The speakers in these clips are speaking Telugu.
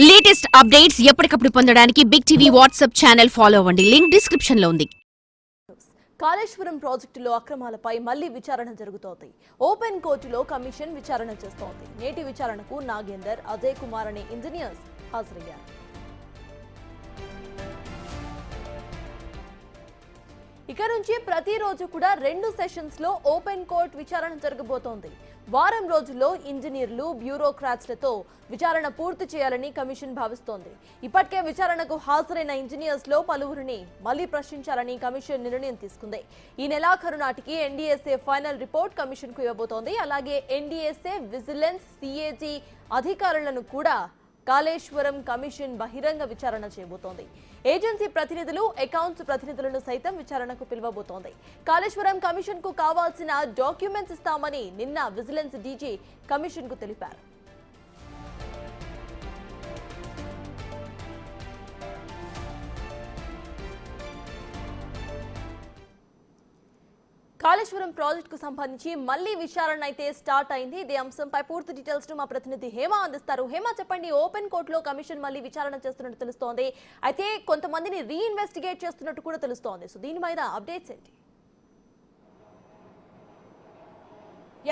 లేటెస్ట్ అప్డేట్స్ ఎప్పటికప్పుడు పొందడానికి Big TV WhatsApp channel follow అవ్వండి. లింక్ డిస్క్రిప్షన్ లో ఉంది. కాళేశ్వరం ప్రాజెక్టులో అక్రమాలపై మళ్లీ విచారణ జరుగుతోంది. ఓపెన్ కోర్టులో కమిషన్ విచారణ చేస్తోంది. నేటి విచారణకు నాగేందర్, అజయ్ కుమార్ అనే ఇంజనీర్స్ హాజరయ్యారు. ఇక నుంచి ప్రతిరోజు కూడా 2 సెషన్స్ లో ఓపెన్ కోర్టు విచారణ జరగబోతోంది. వారం రోజుల్లో ఇంజనీర్లు, బ్యూరోక్రాట్స్లతో విచారణ పూర్తి చేయాలని కమిషన్ భావిస్తోంది. ఇప్పటికే విచారణకు హాజరైన ఇంజనీర్స్ లో పలువురిని మళ్లీ ప్రశ్నించాలని కమిషన్ నిర్ణయం తీసుకుంది. ఈ నెలాఖరు నాటికి ఎన్డీఎస్ఏ ఫైనల్ రిపోర్ట్ కమిషన్ కు ఇవ్వబోతోంది. అలాగే ఎన్డీఎస్ఏ, విజిలెన్స్, సిఏజీ అధికారులను కూడా కాళేశ్వరం కమిషన్ బహిరంగ విచారణ చేయబోతోంది. ఏజెన్సీ ప్రతినిధులు, అకౌంట్స్ ప్రతినిధులను సైతం విచారణకు పిలువబోతోంది. కాళేశ్వరం కమిషన్ కు కావాల్సిన డాక్యుమెంట్స్ ఇస్తామని నిన్న విజిలెన్స్ డీజీ కమిషన్ కు తెలిపారు. కాళేశ్వరం ప్రాజెక్టుకు సంబంధించి మళ్లీ విచారణ అయితే స్టార్ట్ అయింది. ఇదే అంశంపై పూర్తి డీటెయిల్స్ ను మా ప్రతినిధి హేమ అందిస్తారు. హేమ, చెప్పండి, ఓపెన్ కోర్టులో కమిషన్ మళ్లీ విచారణ చేస్తున్నట్టు తెలుస్తోంది. అయితే కొంతమందిని రీఇన్వెస్టిగేట్ చేస్తున్నట్టు కూడా తెలుస్తోంది. సో దీని మీద అప్డేట్స్ ఏంటి?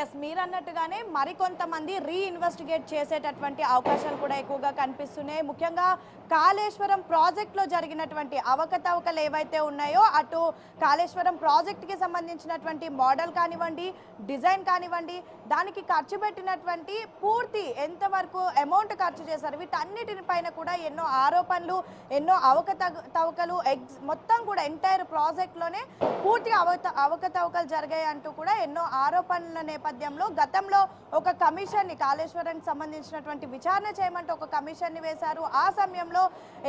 ఎస్, మీరు అన్నట్టుగానే మరికొంతమంది రీఇన్వెస్టిగేట్ చేసేటటువంటి అవకాశాలు కూడా ఎక్కువగా కనిపిస్తున్నాయి. ముఖ్యంగా కాళేశ్వరం ప్రాజెక్టులో జరిగినటువంటి అవకతవకలు ఏవైతే ఉన్నాయో, అటు కాళేశ్వరం ప్రాజెక్టుకి సంబంధించినటువంటి మోడల్ కానివ్వండి, డిజైన్ కానివ్వండి, దానికి ఖర్చు పెట్టినటువంటి పూర్తి ఎంతవరకు అమౌంట్ ఖర్చు చేశారు, వీటన్నిటిపైన కూడా ఎన్నో ఆరోపణలు, ఎన్నో అవకతవకలు మొత్తం కూడా ఎంటైర్ ప్రాజెక్ట్లోనే పూర్తిగా అవకతవకలు జరిగాయి అంటూ కూడా ఎన్నో ఆరోపణల నేపథ్యంలో గతంలో ఒక కమిషన్ ని, కాళేశ్వరానికి సంబంధించినటువంటి విచారణ చేయమంటే ఒక కమిషన్ ని వేశారు. ఆ సమయంలో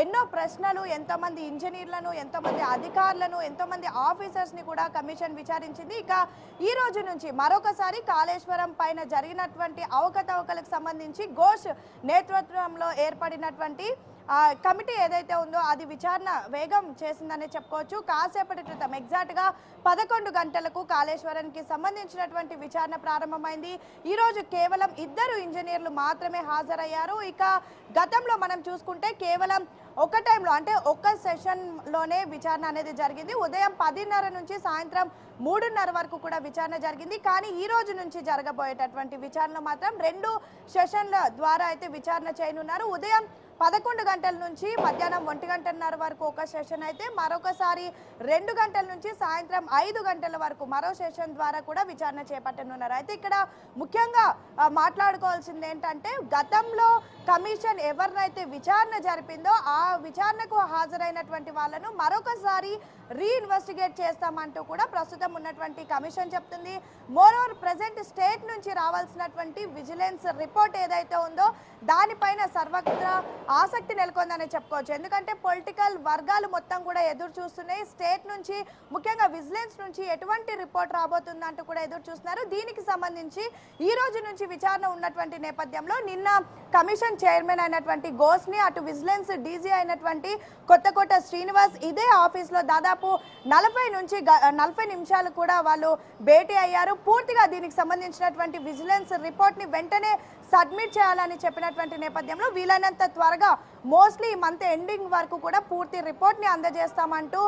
ఎన్నో ప్రశ్నలు, ఎంతోమంది ఇంజనీర్లను, ఎంతోమంది అధికారులను, ఎంతోమంది ఆఫీసర్స్ ని కూడా కమిషన్ విచారించింది. ఇక ఈ రోజు నుంచి మరొకసారి కాళేశ్వరం పైన జరిగినటువంటి అవకతవకలకు సంబంధించి ఘోష్ నేతృత్వంలో ఏర్పడినటువంటి కమిటీ ఏదైతే ఉందో అది విచారణ వేగం చేసిందనే చెప్పుకోవచ్చు. కాసేపటి క్రితం ఎగ్జాక్ట్ గా 11 గంటలకు కాళేశ్వరానికి సంబంధించినటువంటి విచారణ ప్రారంభమైంది. ఈ రోజు కేవలం 2 ఇంజనీర్లు మాత్రమే హాజరయ్యారు. ఇక గతంలో మనం చూసుకుంటే కేవలం ఒక టైంలో, అంటే ఒక్క సెషన్ లోనే విచారణ అనేది జరిగింది. ఉదయం 10:30 నుంచి సాయంత్రం 3:30 వరకు కూడా విచారణ జరిగింది. కానీ ఈ రోజు నుంచి జరగబోయేటటువంటి విచారణలో మాత్రం 2 సెషన్ల ద్వారా అయితే విచారణ చేయనున్నారు. ఉదయం 11 గంటల నుంచి మధ్యాహ్నం 1:30 వరకు ఒక సెషన్ అయితే, మరొకసారి 2 గంటల నుంచి సాయంత్రం 5 గంటల వరకు మరో సెషన్ ద్వారా కూడా విచారణ చేపట్టనున్నారు. అయితే ఇక్కడ ముఖ్యంగా మాట్లాడుకోవాల్సింది ఏంటంటే, గతంలో కమిషన్ ఎవరినైతే విచారణ జరిపిందో ఆ విచారణకు హాజరైనటువంటి వాళ్ళను మరొకసారి రీఇన్వెస్టిగేట్ చేస్తామంటూ కూడా ప్రస్తుతం ఉన్నటువంటి కమిషన్ చెప్తుంది. మోరోవర్ ప్రెజెంట్ స్టేట్ నుంచి రావాల్సినటువంటి విజిలెన్స్ రిపోర్ట్ ఏదైతే ఉందో దానిపైన సర్వత్రా ఆసక్తి నెలకొందని చెప్పుకోవచ్చు. ఎందుకంటే పొలిటికల్ వర్గాలు మొత్తం కూడా ఎదురు చూస్తున్నాయి. స్టేట్ నుంచి, ముఖ్యంగా విజిలెన్స్ నుంచి ఎటువంటి రిపోర్ట్ రాబోతుందంటూ కూడా ఎదురు చూస్తున్నారు. దీనికి సంబంధించి ఈ రోజు నుంచి విచారణ ఉన్నటువంటి నేపథ్యంలో నిన్న కమిషన్ చైర్మన్ అయినటువంటి ఘోష్ని, అటు విజిలెన్స్ డీజీ అయినటువంటి కొత్తకోట శ్రీనివాస్ ఇదే ఆఫీస్లో దాదాపు 40 నిమిషాలు కూడా వాళ్ళు భేటీ అయ్యారు. పూర్తిగా దీనికి సంబంధించినటువంటి విజిలెన్స్ రిపోర్ట్ని వెంటనే సబ్మిట్ చేయాలని చెప్పినటువంటి నేపథ్యంలో వీలైనంత త్వరగా, మోస్ట్లీ ఈ మంత్ ఎండింగ్ వరకు కూడా పూర్తి రిపోర్ట్ని అందజేస్తామంటూ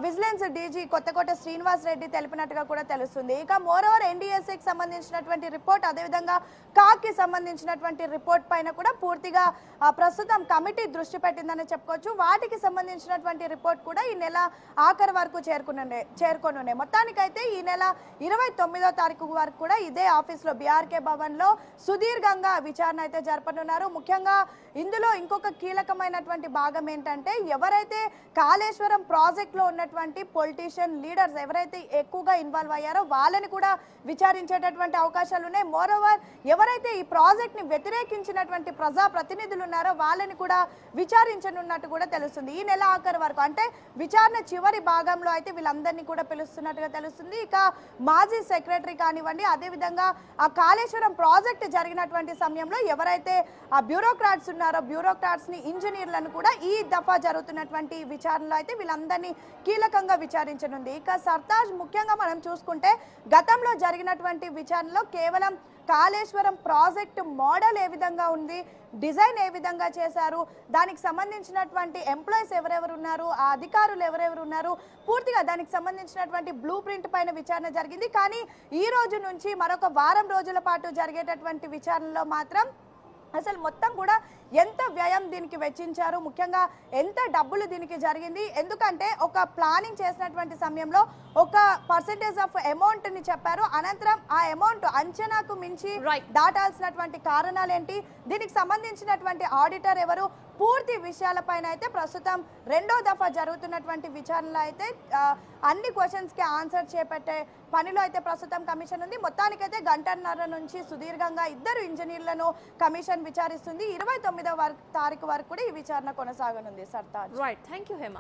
విజిలెన్స్ డీజీ కొత్తకోట శ్రీనివాస్ రెడ్డి తెలిపినట్టుగా కూడా తెలుస్తుంది. ఇక మోరోవర్ ఎన్డీఎస్ఏకి సంబంధించినటువంటి రిపోర్ట్, అదేవిధంగా కాకి సంబంధించినటువంటి రిపోర్ట్ పైన కూడా పూర్తిగా ప్రస్తుతం కమిటీ దృష్టి పెట్టిందని చెప్పుకోవచ్చు. వాటికి సంబంధించినటువంటి రిపోర్ట్ కూడా ఈ నెల ఆఖరి వరకు చేరుకోనున్నాయి. మొత్తానికైతే ఈ నెల 29వ తారీఖు వరకు కూడా ఇదే ఆఫీస్లో, బీఆర్కే భవన్లో సుదీర్ఘంగా విచారణ అయితే జరపనున్నారు. ముఖ్యంగా ఇందులో ఇంకొక కీలకమైనటువంటి భాగం ఏంటంటే, ఎవరైతే కాళేశ్వరం ప్రాజెక్ట్లో ఉన్నటువంటి పొలిటీషియన్ లీడర్స్ ఎవరైతే ఎక్కువగా ఇన్వాల్వ్ అయ్యారో వాళ్ళని కూడా విచారించేటటువంటి అవకాశాలు ఉన్నాయి. మోరోవర్ ఎవరైతే ఈ ప్రాజెక్ట్ని వ్యతిరేకించినటువంటి ప్రజా ప్రతినిధులు ఉన్నారో వాళ్ళని కూడా విచారించనున్నట్టు కూడా తెలుస్తుంది. ఈ నెల ఆఖరి వరకు, అంటే విచారణ చివరి భాగంలో అయితే వీళ్ళందరినీ కూడా పిలుస్తున్నట్టుగా తెలుస్తుంది. ఇక మాజీ సెక్రటరీ కానివ్వండి, అదేవిధంగా ఆ కాళేశ్వరం ప్రాజెక్ట్ జరిగినటువంటి సమయంలో ఎవరైతే ఆ బ్యూరోక్రాట్స్ ఉన్నారో బ్యూరోక్రాట్స్ ని ఇంజనీర్లను కూడా ఈ దఫా జరుగుతున్నటువంటి విచారణలో అయితే వీళ్ళందరినీ కీలకంగా విచారించనుంది. ఇక సర్తాజ్ ముఖ్యంగా మనం చూసుకుంటే గతంలో జరిగినటువంటి విచారణలో కేవలం కాళేశ్వరం ప్రాజెక్టు మోడల్ ఏ విధంగా ఉంది, డిజైన్ ఏ విధంగా చేశారు, దానికి సంబంధించినటువంటి ఎంప్లాయీస్ ఎవరెవరు ఉన్నారు, ఆ అధికారులు ఎవరెవరు ఉన్నారు, పూర్తిగా దానికి సంబంధించినటువంటి బ్లూ ప్రింట్ పైన విచారణ జరిగింది. కానీ ఈ రోజు నుంచి మరొక వారం రోజుల పాటు జరిగేటటువంటి విచారణలో మాత్రం అసలు మొత్తం కూడా ఎంత వ్యయం దీనికి వెచ్చించారు, ముఖ్యంగా ఎంత డబ్బులు దీనికి జరిగింది, ఎందుకంటే ఒక ప్లానింగ్ చేసినటువంటి సమయంలో ఒక పర్సెంటేజ్ ఆఫ్ అమౌంట్ని చెప్పారు, అనంతరం ఆ అమౌంట్ అంచనాకు మించి దాటాల్సినటువంటి కారణాలు ఏంటి, దీనికి సంబంధించినటువంటి ఆడిటర్ ఎవరు, పూర్తి విషయాలపైన అయితే ప్రస్తుతం రెండో దఫా జరుగుతున్నటువంటి విచారణలో అయితే అన్ని క్వశ్చన్స్కి ఆన్సర్ చేపట్టే పనిలో అయితే ప్రస్తుతం కమిషన్ ఉంది. మొత్తానికైతే గంటన్నర నుంచి సుదీర్ఘంగా ఇద్దరు ఇంజనీర్లను కమిషన్ విచారిస్తుంది. 29వ తారీఖు వరకు కూడా ఈ విచారణ కొనసాగనుంది. Sartaj. Right, thank you Hema.